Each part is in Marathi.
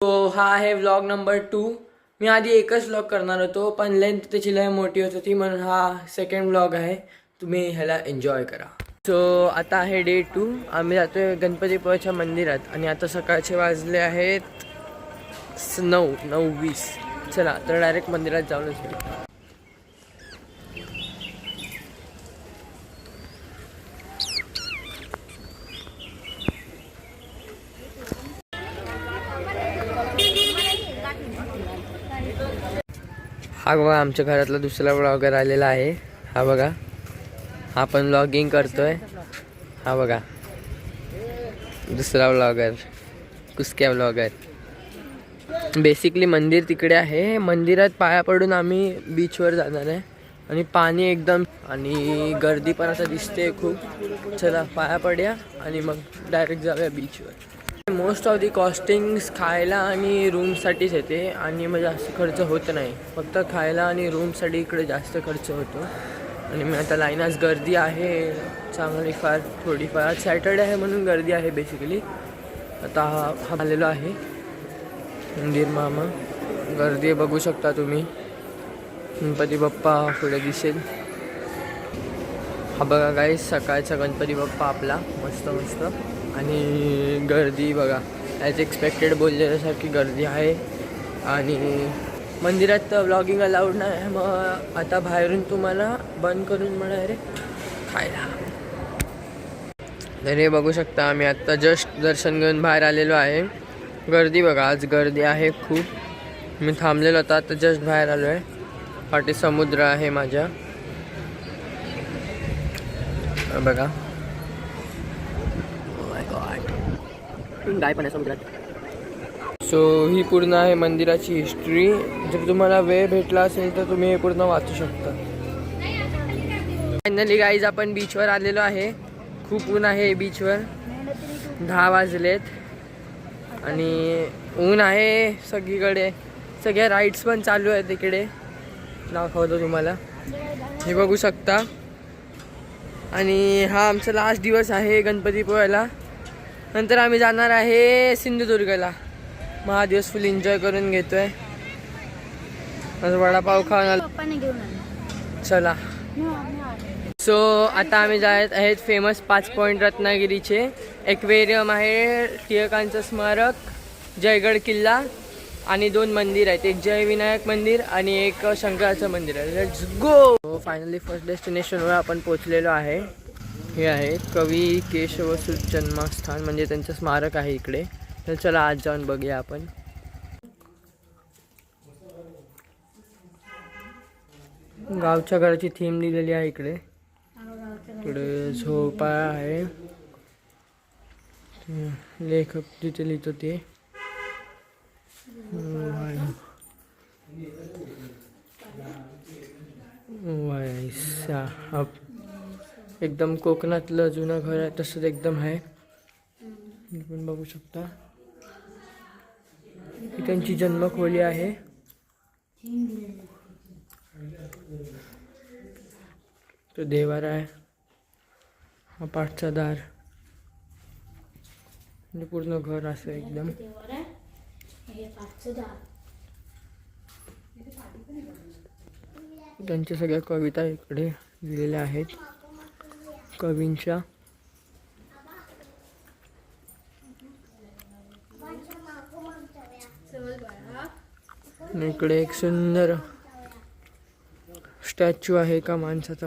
तो हा आहे व्लॉग नंबर 2. मी आधी एकच व्लॉग करणार होतो पण लेंथ त्याची लय मोठी होत होती म्हणून हा सेकंड व्लॉग आहे. तुम्ही ह्याला एन्जॉय करा. सो आता आहे डे 2. आम्ही जातोय गणपतीपुळ्याच्या मंदिरात आणि आता सकाळचे वाजले आहेत 9:20. चला तर डायरेक्ट मंदिरात जाऊनच भेटू. हा बघा आमच्या घरातला दुसरा व्लॉगर आलेला आहे. हा बघा हा पण व्लॉगिंग करतोय. हा बघा दुसरा व्लॉगर कुसक्या व्लॉगर. बेसिकली मंदिर तिकडे आहे. मंदिरात पाया पडून आम्ही बीचवर जाणार आहे आणि पाणी एकदम आणि गर्दी पण आता दिसते खूप. चला पाया पडूया आणि मग डायरेक्ट जाऊया बीचवर. मोस्ट ऑफ दी कॉस्टिंग्स खायला आणि रूमसाठीच येते आणि मग जास्त खर्च होत नाही. फक्त खायला आणि रूमसाठी इकडे जास्त खर्च होतो. आणि मी आता लाईनास गर्दी आहे चांगली फार थोडीफार. सॅटर्डे आहे म्हणून गर्दी आहे बेसिकली. आता हा आलेलो आहे मंदिर मामा. गर्दी बघू शकता तुम्ही. गणपती बाप्पा पुढे दिसेल. हा बघा गाईस सकाळचा गणपती बाप्पा आपला मस्त मस्त. आणि गर्दी बघा ॲज एक्सपेक्टेड बोलल्यासारखी गर्दी आहे. आणि मंदिरात व्लॉगिंग अलाउड नाही मग आता बाहेरून तुम्हाला बंद करून म्हणा रे खायला. तर हे बघू शकता आम्ही आत्ता जस्ट दर्शन घेऊन बाहेर आलेलो आहे. गर्दी बघा आज गर्दी आहे खूप. मी थांबलेलो होतो आता जस्ट बाहेर आलो आहे. पाठी समुद्र आहे माझ्या बघा. गाय पण आहे समुद्रात. सो ही पूर्ण आहे मंदिराची हिस्ट्री. जर तुम्हाला वेळ भेटला असेल तर तुम्ही हे पूर्ण वाचू शकता. फायनली गाईज आपण बीचवर आलेलो आहे. खूप ऊन आहे बीचवर. 10 वाजलेत आणि ऊन आहे सगळीकडे. सगळ्या राईड्स पण चालू आहेत तिकडे. दाखवतो तुम्हाला. हे बघू शकता. आणि हा आमचा लास्ट दिवस आहे गणपतीपुळ्याला. नंतर आम्ही जाणार आहे सिंधुदुर्गला. मग हा दिवस फुल एन्जॉय करून घेतोय. वडापाव खाऊन चला. सो आता आम्ही जात आहेत फेमस 5 पॉईंट रत्नागिरीचे. एक्वेरियम आहे, टिळकांचं स्मारक, जयगड किल्ला आणि 2 मंदिर आहेत. एक जय विनायक मंदिर आणि एक शंकराचं मंदिर आहे. Let's go. फायनली फर्स्ट डेस्टिनेशनवर आपण पोचलेलो आहे. हे आहे कवी केशवसूत जन्मस्थान म्हणजे त्यांचं स्मारक आहे इकडे. तर चला आज जाऊन बघूया आपण. गावच्या घराची थीम दिलेली आहे इकडे. इकडे झोपा आहे. लेखक जिथे लिहितो ते एकदम कोकणातलं जुनं घर आहे तसंच एकदम आहे. आपण बघू शकता ही त्यांची जन्मखोली आहे. तो देवारा आहे. हा पाठचा दार. म्हणजे पूर्ण घर असं एकदम. त्यांच्या सगळ्या कविता इकडे लिहिलेल्या आहेत कवींच्या. इकडे एक सुंदर स्टॅच्यू आहे का माणसाचा.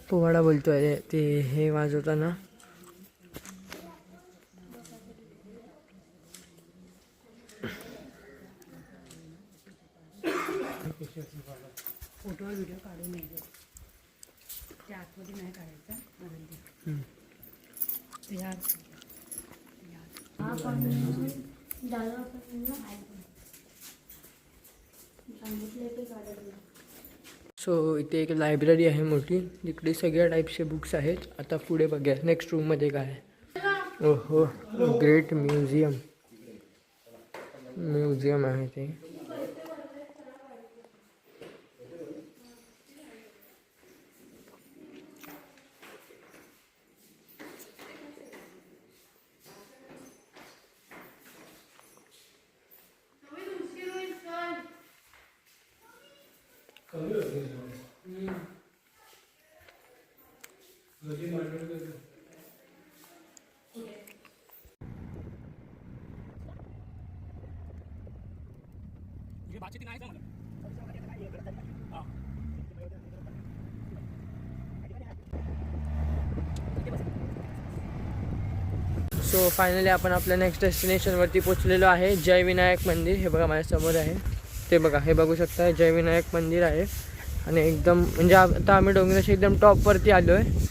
पोवाडा बोलतोय ते हे वाजवताना. फोटो व्हिडिओ काढून नाही त्या आतमध्ये नाही काढायचा. सो इथे एक लायब्ररी आहे मोठी. तिकडे सगळ्या टाईपचे बुक्स आहेत. आता पुढे बघूया नेक्स्ट रूममध्ये काय आहे. ओहो ग्रेट म्युझियम आहे ते. सो फायनली आपण आपल्या नेक्स्ट डेस्टिनेशनवरती पोचलेलो आहे. जय विनायक मंदिर. हे बघा माझ्यासमोर आहे ते बघा, हे बघू शकता जय विनायक मंदिर आहे. आणि एकदम म्हणजे आता आम्ही डोंगराच्या एकदम टॉपवरती आलो आहे.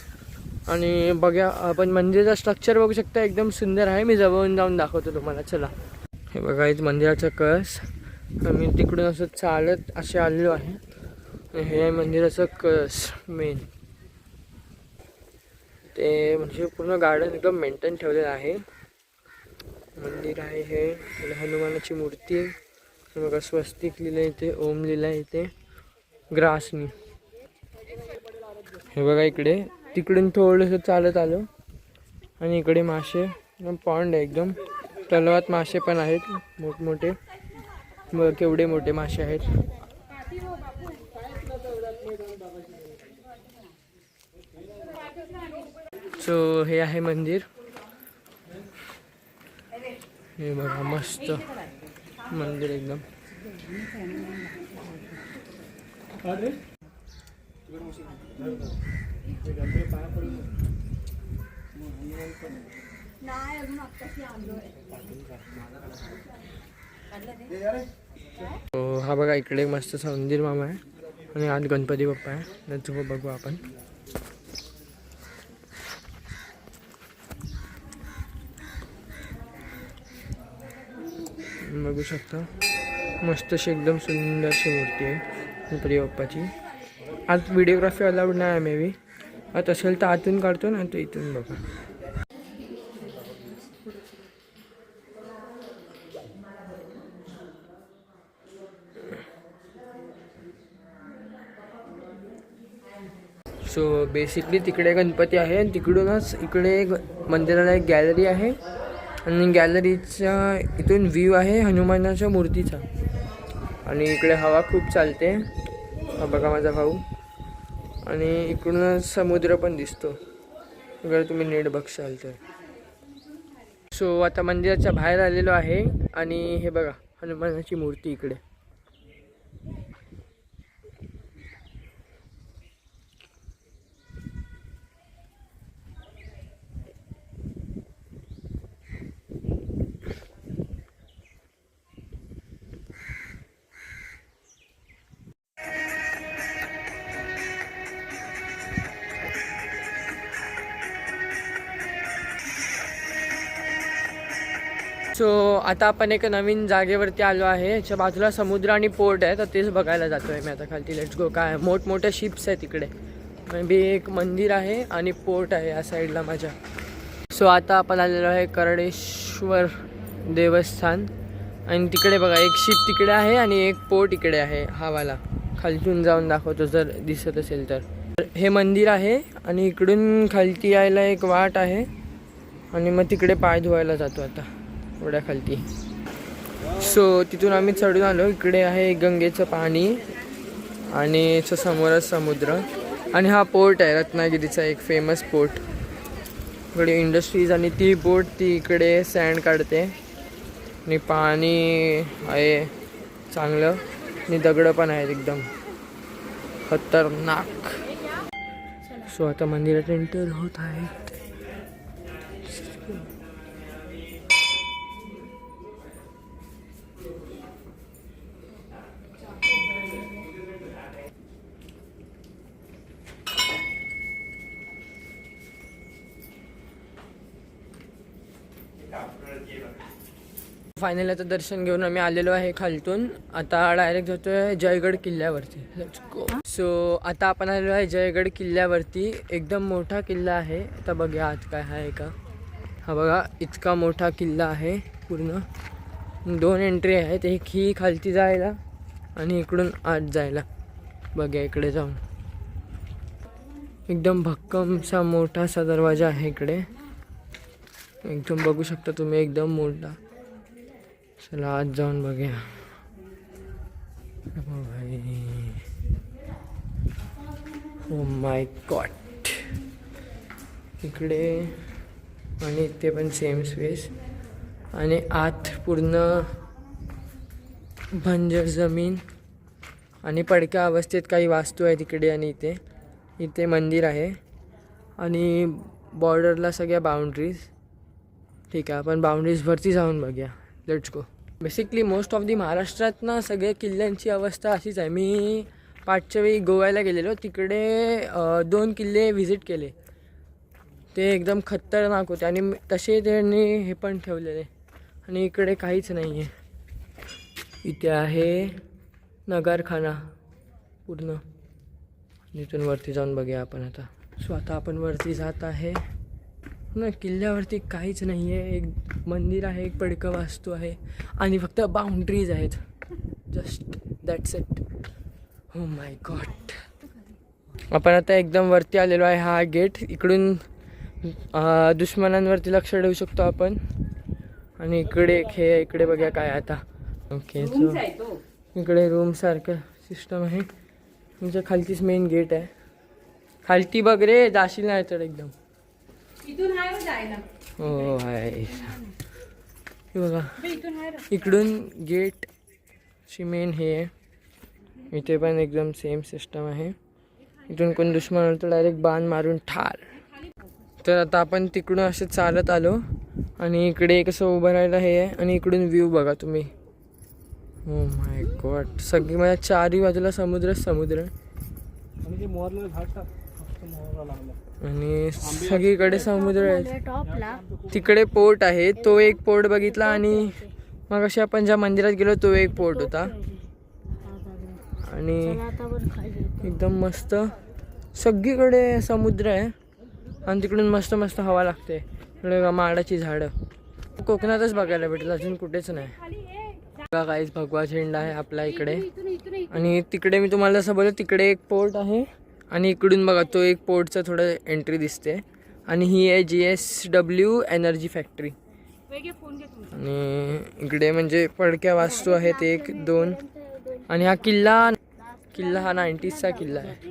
आणि बघा आपण मंदिराचं स्ट्रक्चर बघू शकता, एकदम सुंदर आहे. मी जवळून जाऊन दाखवतो तुम्हाला. चला, हे बघा इथं मंदिराचा कळस. आम्ही तिकडून असं चालत असे आलेलो आहे. हे आहे मंदिराचं कळस मेन. ते म्हणजे पूर्ण गार्डन एकदम मेंटेन ठेवलेलं आहे. मंदिर आहे हे. हनुमानाची मूर्ती आहे. बघा स्वस्तिक लिहिलं इथे, ओम लिहिलं इथे ग्रासनी. हे बघा इकडे, तिकडून थोडंसं चालत आलो आणि इकडे मासे पॉन्ड आहे एकदम. तलावात मासे पण आहेत मोठमोठे. बघ केवढे मोठे मासे आहेत. सो हे आहे मंदिर. हे बघा मस्त मंदिर एकदम. हा बघा इकडे मस्त मंदिर मामा आहे आणि आत गणपती बाप्पा आहे. त्याचं बघू आपण. बघू शकता मस्त अशी एकदम सुंदरशी मूर्ती आहे गणपती बाप्पाची. आत व्हिडिओग्राफी अलाउड नाही आहे मे बी. आत असेल तर आतून काढतो ना, तो इथून बघा. सो बेसिकली तिकडे गणपती आहे आणि तिकडूनच इकडे मंदिराला एक गॅलरी आहे. आणि गॅलरीच्या इथून व्ह्यू आहे हनुमानाच्या मूर्तीचा. आणि इकडे हवा खूप चालते. हा बघा माझा भाऊ. आणि इकडूनच समुद्र पण दिसतो अगर तुम्ही नीट बघशाल तर. सो आता मंदिराच्या बाहेर आलेलो आहे आणि हे बघा हनुमानाची मूर्ती इकडे. सो आता आपण एक नवीन जागेवरती आलो आहे. याच्या बाजूला समुद्र आणि पोर्ट आहे, तर तेच बघायला जातो आहे मी आता खालती. Let's go. काय मोठमोठ्या शिप्स आहेत तिकडे. मे बी एक मंदिर आहे आणि पोर्ट आहे या साईडला माझ्या. सो आता आपण आलेलो आहे करडेश्वर देवस्थान. आणि तिकडे बघा एक शिप तिकडे आहे आणि एक पोर्ट इकडे आहे. हावाला खालतून जाऊन दाखवतो जर दिसत असेल तर. हे मंदिर आहे आणि इकडून खालती यायला एक वाट आहे. आणि मग तिकडे पाय धुवायला जातो आता एवढ्या खालती. सो तिथून आम्ही चढून आलो. इकडे आहे गंगेचं पाणी आणि समोरच समुद्र. आणि हा पोर्ट आहे रत्नागिरीचा एक फेमस पोर्ट. इकडे इंडस्ट्रीज आणि ती बोट ती इकडे सँड काढते. आणि पाणी आहे चांगलं आणि दगडं पण आहेत एकदम खतरनाक. सो आता मंदिरात एंटर होत आहे. फायनली आता दर्शन घेऊन आम्ही आलेलो आहे खालतून. आता डायरेक्ट जातोय जयगड किल्ल्यावरती. Let's go. सो आता आपण आलेलो आहे जयगड किल्ल्यावरती. एकदम मोठा किल्ला आहे. आता बघूया आत काय आहे का. हा बघा इतका मोठा किल्ला आहे. पूर्ण 2 एंट्री आहेत. एक ही खालती जायला आणि इकडून आत जायला. बघूया इकडे जाऊन. एकदम भक्कमसा मोठासा दरवाजा आहे इकडे. एकदम बघू शकता तुम्ही एकदम मोठा. चला आज जाऊन बघूया. भाई ओ माय गॉड. इकडे आणि इथे पण सेम स्पेस. आणि आत पूर्ण बंजर जमीन आणि पडक्या अवस्थेत काही वास्तू आहे तिकडे आणि इथे मंदिर आहे आणि बॉर्डरला सगळ्या बाउंड्रीज. ठीक आहे, आपण बाउंड्रीजवरती जाऊन बघूया. Let's go. Basically most of the महाराष्ट्रात ना सगळ्या किल्ल्यांची अवस्था अशीच आहे. मी पाठच्या वेळी गोव्याला गेलेलो, तिकडे 2 किल्ले व्हिजिट केले. ते एकदम खतरनाक होते आणि तसे त्यांनी हे पण ठेवलेले आणि इकडे काहीच नाही आहे. इथे आहे नगरखाना पूर्ण. इथून वरती जाऊन बघूया आपण आता. सो आता आपण वरती जात आहे ना. किल्ल्यावरती काहीच नाही आहे. एक मंदिर आहे, एक पडकं वास्तू आहे आणि फक्त बाउंड्रीज आहेत. Just that's it. हो माय गॉड. आपण आता एकदम वरती आलेलो आहे. हा गेट इकडून दुश्मनांवरती लक्ष ठेवू शकतो आपण. आणि इकडे हे इकडे बघा काय आता. ओके, सो इकडे रूम सारखं सिस्टम आहे. तुमच्या खालतीच मेन गेट आहे. खालती बघ रे, जाशील नाही तर एकदम. हो आहे बघा. इकडून गेट ची मेन हे आहे. इथे पण एकदम सेम सिस्टम आहे. इथून कोण दुश्मन आलं तर डायरेक्ट बाण मारून ठार. तर आता आपण तिकडून असे चालत आलो आणि इकडे कसं उभं राहायला हे आहे आणि इकडून व्ह्यू बघा तुम्ही. हो माय गॉड. सगळी माझ्या चारही बाजूला समुद्र आणि सगळीकडे समुद्र आहे. तिकडे पोर्ट आहे, तो एक पोर्ट बघितला आणि मग अशी आपण ज्या मंदिरात गेलो तो एक पोर्ट होता आणि एकदम मस्त सगळीकडे समुद्र आहे आणि तिकडून मस्त मस्त हवा लागते. इकडे माडाची झाडं कोकणातच बघायला भेटेल, अजून कुठेच नाही. बघा काहीच भगवा झेंडा आहे आपला इकडे. आणि तिकडे मी तुम्हाला जसं बोललो तिकडे एक पोर्ट आहे आणि इकडून बघा तो एक पोर्टचं थोडं एंट्री दिसते. आणि ही आहे GSW एनर्जी फॅक्टरी. आणि इकडे म्हणजे पडक्या वास्तू आहेत 1, 2 आणि हा किल्ला हा 90sचा किल्ला आहे.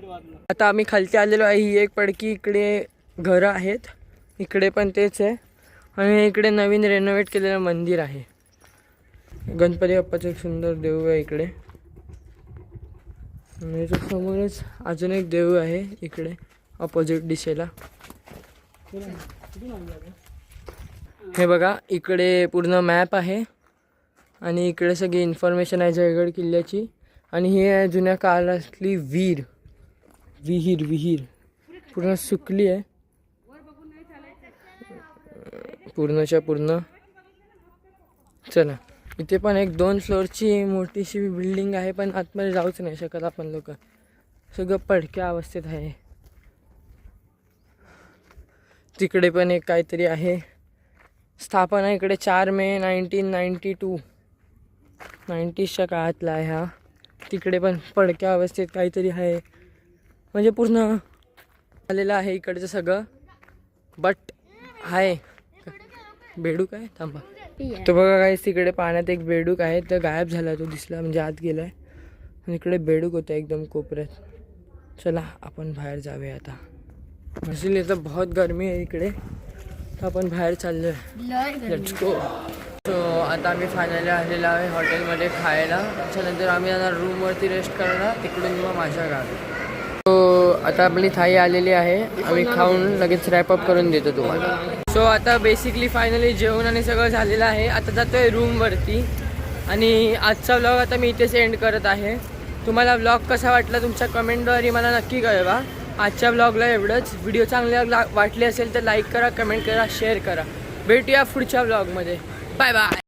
आता आम्ही खालती आलेलो आहे. ही एक पडकी इकडे घरं आहेत, इकडे पण तेच आहे. आणि इकडे नवीन रेनोव्हेट केलेलं मंदिर आहे. गणपती बाप्पाचं एक सुंदर देऊळ आहे इकडे. आणि समोरच अजून एक देऊळ आहे इकडे ऑपोजिट दिशेला. हे बघा इकडे पूर्ण मॅप आहे आणि इकडे सगळी इन्फॉर्मेशन आहे जयगड किल्ल्याची. आणि ही आहे जुन्या काळातली विहीर पूर्ण सुकली आहे पूर्णच्या पूर्ण. चला, इथे पण एक 2 फ्लोअरची मोठीशी बिल्डिंग आहे पण आतमध्ये जाऊच नाही शकत आपण लोक. सगळं पडक्या अवस्थेत आहे. तिकडे पण एक काहीतरी आहे स्थापना. इकडे 4 मे 1992 90sच्या काळातला आहे हा. तिकडे पण पडक्या अवस्थेत काहीतरी आहे. म्हणजे पूर्ण आलेलं आहे इकडचं सगळं. बट आहे बेडूक आहे. थांबा, तो बघा काय तिकडे पाण्यात एक बेडूक आहे. तर गायब झाला, तो दिसला म्हणजे आत गेलाय. आणि इकडे बेडूक होता एकदम कोपऱ्यात. चला आपण बाहेर जाऊया आता. इसलिए तर बहुत गरमी आहे इकडे, तर आपण बाहेर चाललो आहे. Let's go. सो आता आम्ही फायनली आलेलो आहे हॉटेलमध्ये खायला. त्याच्यानंतर आम्ही जाणार रूमवरती रेस्ट करणार, तिकडून मग माझ्या गावी. सो आता आपली थाळी आलेली आहे, आम्ही खाऊन लगेच रॅपअप करून देतो तुम्हाला. सो आता बेसिकली फायनली जेवण आणि सगळं झालेलं आहे. आता जातो आहे रूमवरती आणि आजचा व्लॉग आता मी इथेच एंड करत आहे. तुम्हाला व्लॉग कसा वाटला तुमच्या कमेंटद्वारे मला नक्की कळवा. आजच्या व्लॉगला एवढंच. व्हिडिओ चांगले वाटले असेल तर लाईक करा, कमेंट करा, शेअर करा. भेटूया पुढच्या व्लॉगमध्ये. Bye bye.